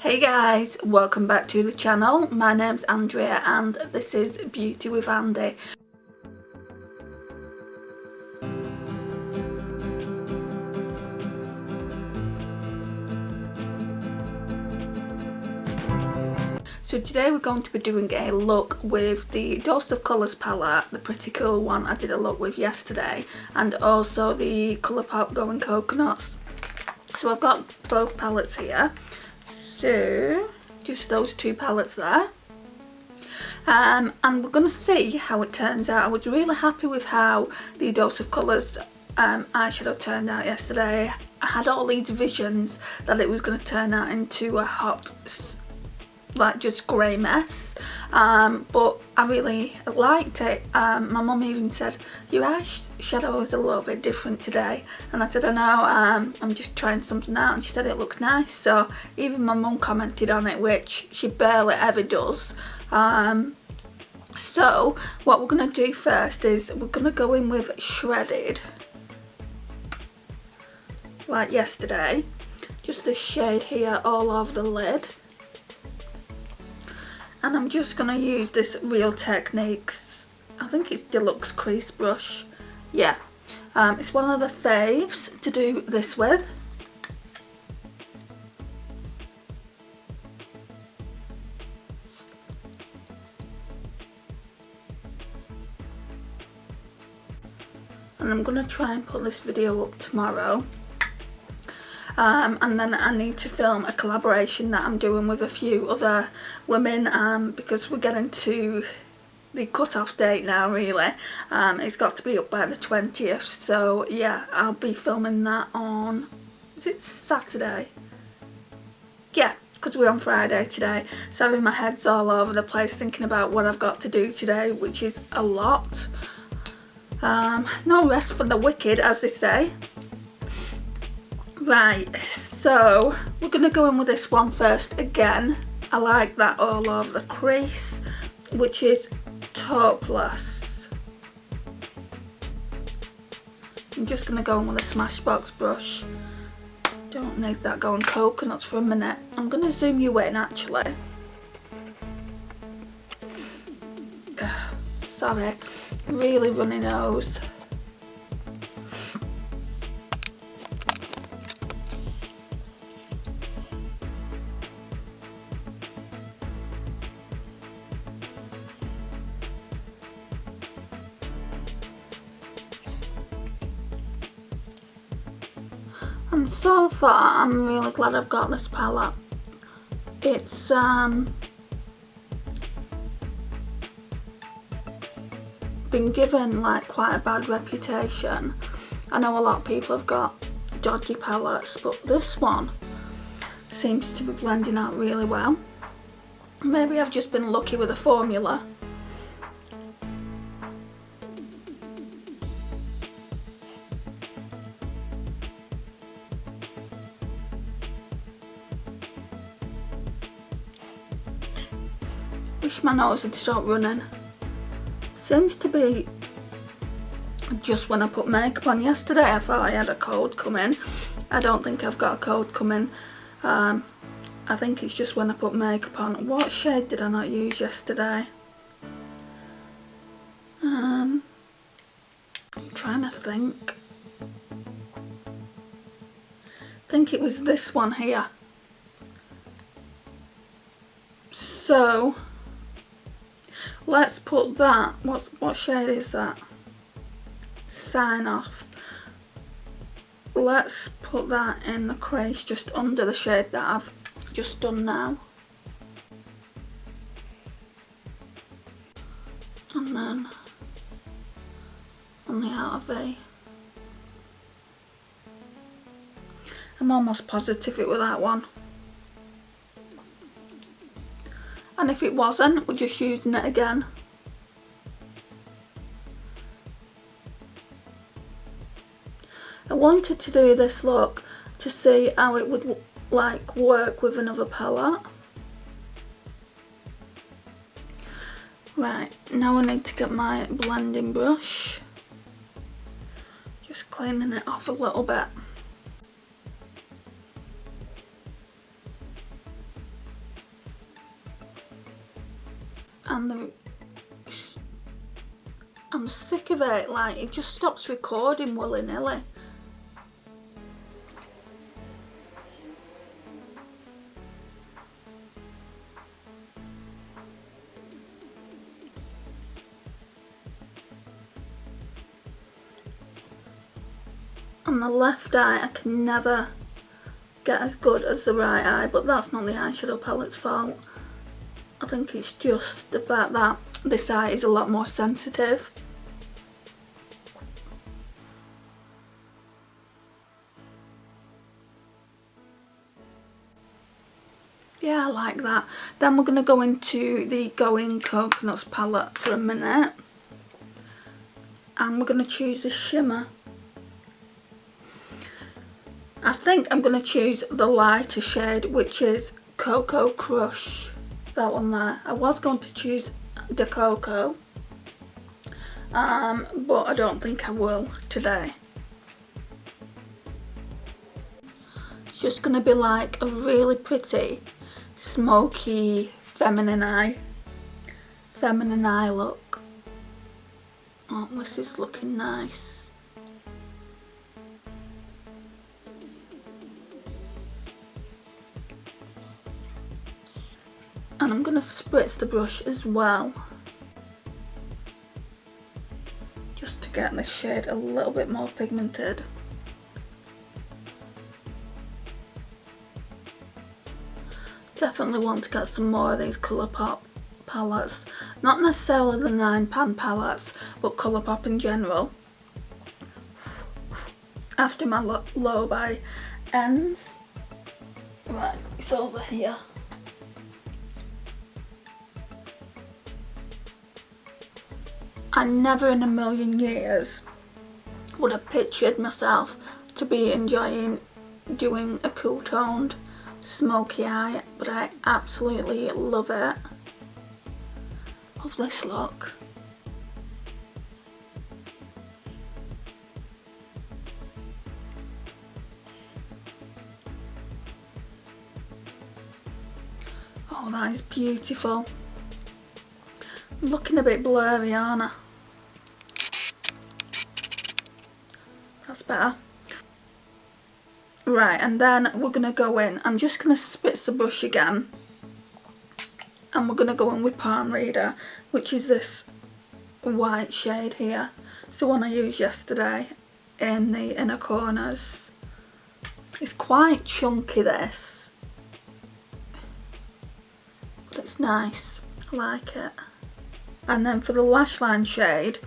Hey guys, welcome back to the channel. My name's Andrea and this is Beauty with Andy. So today we're going to be doing a look with the Dose of Colours palette, the pretty cool one I did a look with yesterday, and also the Colourpop Going Coconuts. So I've got both palettes here. So just those two palettes there. And we're going to see how it turns out. I was really happy with how the Dose of Colours eyeshadow turned out yesterday. I had all these visions that it was going to turn out into a hot, like just grey mess, but I really liked it. My mum even said your eyeshadow is a little bit different today, and I said I know, I'm just trying something out, and she said it looks nice. So even my mum commented on it, which she barely ever does. So what we're going to do first is we're going to go in with Shredded, like yesterday, just this shade here all over the lid. And I'm just going to use this Real Techniques, I think it's Deluxe Crease Brush. Yeah, it's one of the faves to do this with. And I'm going to try and put this video up tomorrow. And then I need to film a collaboration that I'm doing with a few other women, because we're getting to the cut-off date now, really. It's got to be up by the 20th, so yeah, I'll be filming that on, is it Saturday? Yeah, because we're on Friday today, so having my head's all over the place thinking about what I've got to do today, which is a lot. No rest for the wicked, as they say. Right, so we're going to go in with this one first again. I like that all over the crease, which is Topless. I'm just going to go in with a Smashbox brush. Don't need that going coconuts for a minute. I'm going to zoom you in actually. Sorry, really runny nose. And so far I'm really glad I've got this palette. It's been given like quite a bad reputation. I know a lot of people have got dodgy palettes, but this one seems to be blending out really well. Maybe I've just been lucky with the formula. Wish my nose had stopped running. Seems to be just when I put makeup on. Yesterday I thought I had a cold coming. I don't think I've got a cold coming. I think it's just when I put makeup on. What shade did I not use yesterday? I'm trying to think. I think it was this one here. So let's put that, what shade is that? Sign Off. Let's put that in the crease just under the shade that I've just done now. And then on the outer V. I'm almost positive it was that one. And if it wasn't, we're just using it again. I wanted to do this look to see how it would like work with another palette. Right, now I need to get my blending brush. Just cleaning it off a little bit. And I'm sick of it, like it just stops recording willy-nilly. On the left eye I can never get as good as the right eye, but that's not the eyeshadow palette's fault. I think it's just the fact that this eye is a lot more sensitive. Yeah, I like that. Then we're going to go into the Going Coconuts palette for a minute. And we're going to choose the shimmer. I think I'm going to choose the lighter shade, which is Cocoa Crush. That one there. I was going to choose the Cocoa, but I don't think I will today. It's just going to be like a really pretty, smoky, feminine eye look. Oh, this is looking nice. And I'm going to spritz the brush as well, just to get this shade a little bit more pigmented. Definitely want to get some more of these Colourpop palettes. Not necessarily the 9-pan palettes, but Colourpop in general. After my low buy ends. Right, it's over here. I never in a million years would have pictured myself to be enjoying doing a cool toned smoky eye, but I absolutely love it. Love this look. Oh, that is beautiful. I'm looking a bit blurry, aren't I? That's better. Right, and then we're going to go in. I'm just going to spritz the brush again. And we're going to go in with Palm Reader, which is this white shade here. It's the one I used yesterday in the inner corners. It's quite chunky, this. But it's nice. I like it. And then for the lash line shade,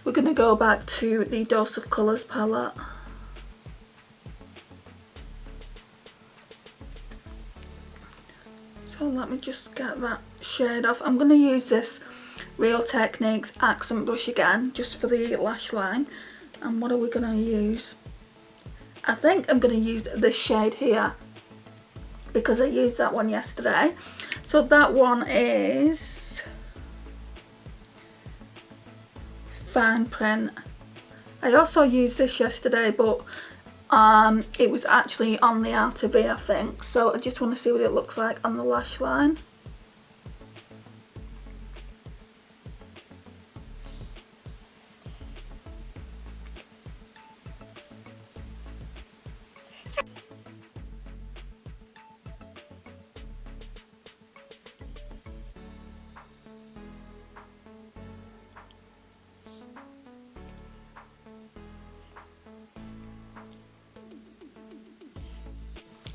we're going to go back to the Dose of Colours palette. So let me just get that shade off. I'm going to use this Real Techniques accent brush again, just for the lash line. And what are we going to use? I think I'm going to use this shade here, because I used that one yesterday. So that one is Fine Print. I also used this yesterday, but it was actually on the outer V, I think. So I just want to see what it looks like on the lash line.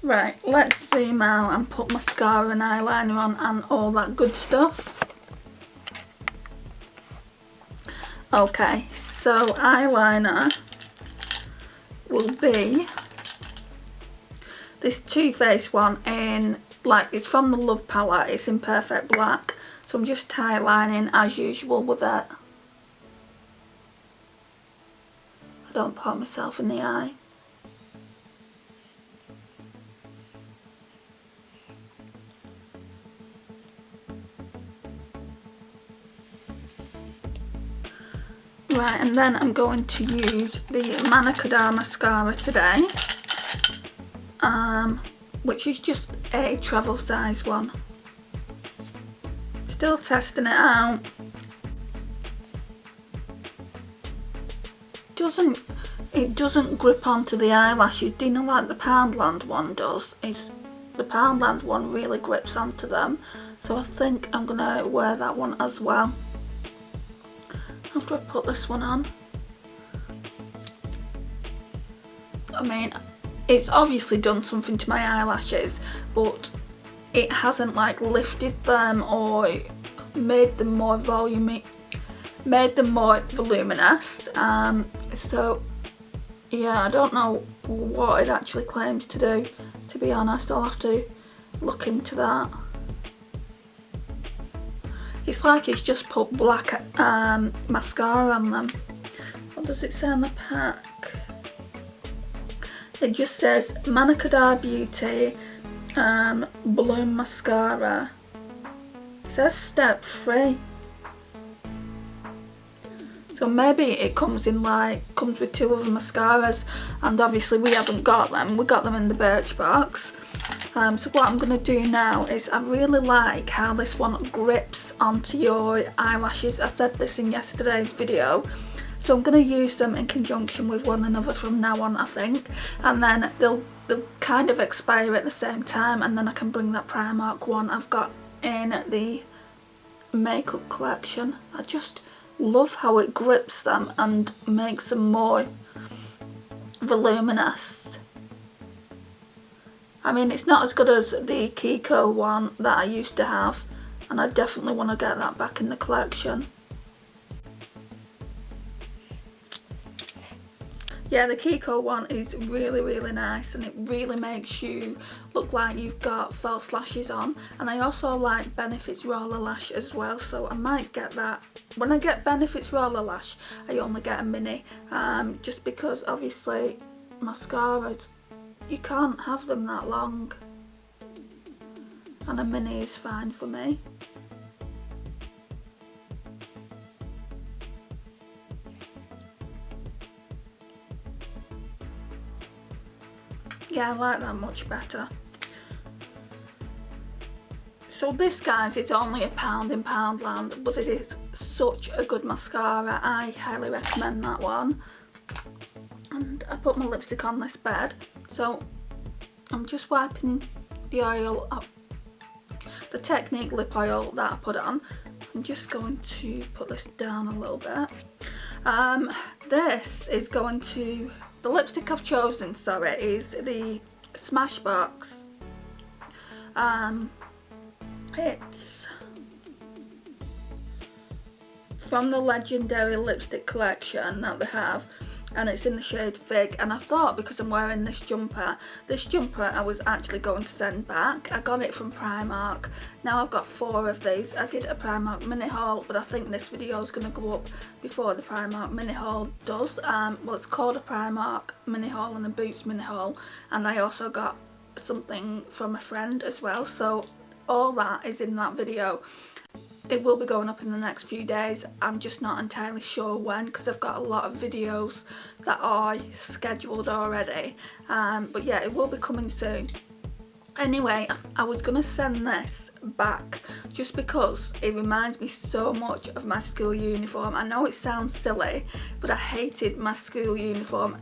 Right, let's zoom out and put mascara and eyeliner on and all that good stuff. Okay, so eyeliner will be this Too Faced one in, like, it's from the Love palette, it's in Perfect Black. So I'm just eyelining as usual with it. I don't poke myself in the eye. Right, and then I'm going to use the Mascara mascara today, which is just a travel size one. It's Still testing it out. It doesn't grip onto the eyelashes. Do you know like the Poundland one does? The Poundland one really grips onto them. So I think I'm gonna wear that one as well after I put this one on. I mean, it's obviously done something to my eyelashes, but it hasn't like lifted them or made them more voluminous. So yeah, I don't know what it actually claims to do, to be honest. I'll have to look into that. It's like it's just put black mascara on them. What does it say on the pack? It just says Mascara Beauty Bloom Mascara. It says step 3. So maybe it comes with 2 other mascaras, and obviously we haven't got them. We got them in the Birchbox. So what I'm going to do now is, I really like how this one grips onto your eyelashes. I said this in yesterday's video. So I'm going to use them in conjunction with one another from now on, I think. And then they'll kind of expire at the same time, and then I can bring that Primark one I've got in the makeup collection. I just love how it grips them and makes them more voluminous. I mean, it's not as good as the Kiko one that I used to have, and I definitely want to get that back in the collection. Yeah, the Kiko one is really, really nice, and it really makes you look like you've got false lashes on. And I also like Benefit's Roller Lash as well, so I might get that. When I get Benefit's Roller Lash, I only get a mini, just because obviously mascaras, you can't have them that long, and a mini is fine for me. Yeah, I like that much better. So this, guys, is only £1 in Poundland, but it is such a good mascara. I highly recommend that one. And I put my lipstick on this bed, so I'm just wiping the oil up, the Technique lip oil that I put on. I'm just going to put this down a little bit. This is going to, the lipstick I've chosen, sorry, is the Smashbox. It's from the Legendary Lipstick collection that they have, and it's in the shade Fig. And I thought, because I'm wearing this jumper I was actually going to send back. I got it from Primark. Now I've got 4 of these. I did a Primark mini haul, but I think this video is going to go up before the Primark mini haul does. Well, it's called a Primark mini haul and a Boots mini haul, and I also got something from a friend as well, so all that is in that video. It will be going up in the next few days. I'm just not entirely sure when, because I've got a lot of videos that are scheduled already. But yeah, it will be coming soon. Anyway, I was going to send this back just because it reminds me so much of my school uniform. I know it sounds silly, but I hated my school uniform.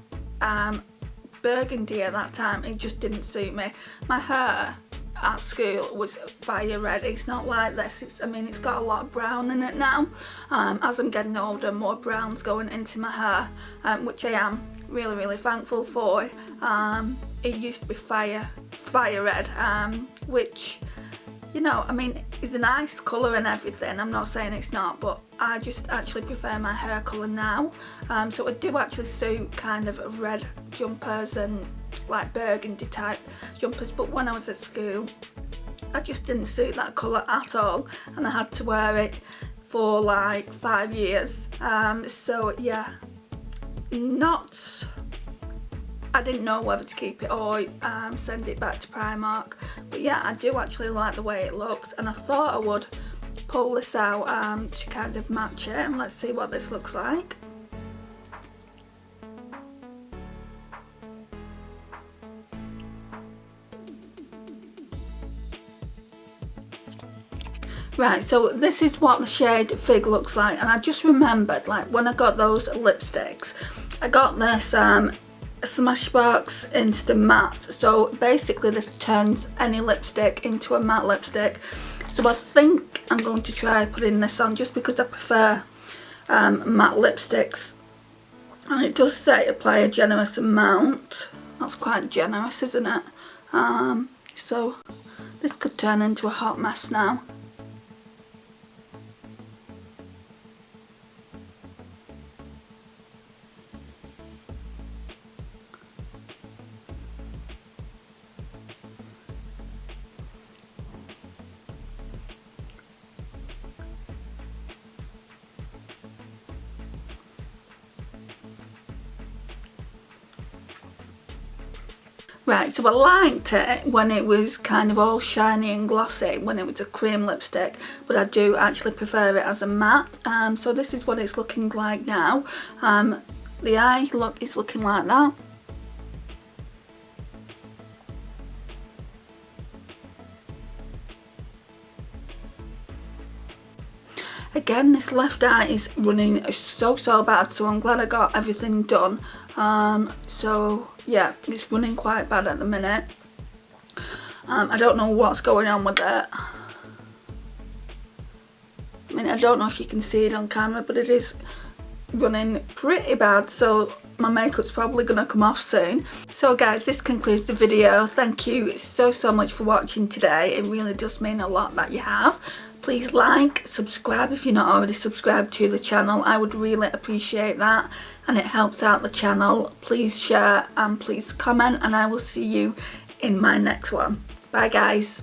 Burgundy at that time, it just didn't suit me. My hair at school was fire red. It's not like this. I mean, it's got a lot of brown in it now. As I'm getting older, more brown's going into my hair, which I am really, really thankful for. It used to be fire red, which, you know, I mean, is a nice colour and everything. I'm not saying it's not, but I just actually prefer my hair colour now. So I do actually suit kind of red jumpers and like burgundy type jumpers, but when I was at school I just didn't suit that colour at all, and I had to wear it for like 5 years. So yeah, I didn't know whether to keep it or send it back to Primark, but yeah, I do actually like the way it looks, and I thought I would pull this out to kind of match it, and let's see what this looks like. Right, so this is what the shade Fig looks like, and I just remembered, like, when I got those lipsticks, I got this Smashbox Instant Matte. So basically this turns any lipstick into a matte lipstick. So I think I'm going to try putting this on just because I prefer matte lipsticks. And it does say apply a generous amount. That's quite generous, isn't it? So this could turn into a hot mess now. Right, so I liked it when it was kind of all shiny and glossy, when it was a cream lipstick, but I do actually prefer it as a matte. So this is what it's looking like now. The eye look is looking like that. Again, this left eye is running so bad, so I'm glad I got everything done. So yeah, it's running quite bad at the minute. I don't know what's going on with it. I mean, I don't know if you can see it on camera, but it is running pretty bad, so my makeup's probably gonna come off soon. So guys, this concludes the video. Thank you so much for watching today. It really does mean a lot that you have. Please like, subscribe if you're not already subscribed to the channel. I would really appreciate that, and it helps out the channel. Please share and please comment, and I will see you in my next one. Bye guys.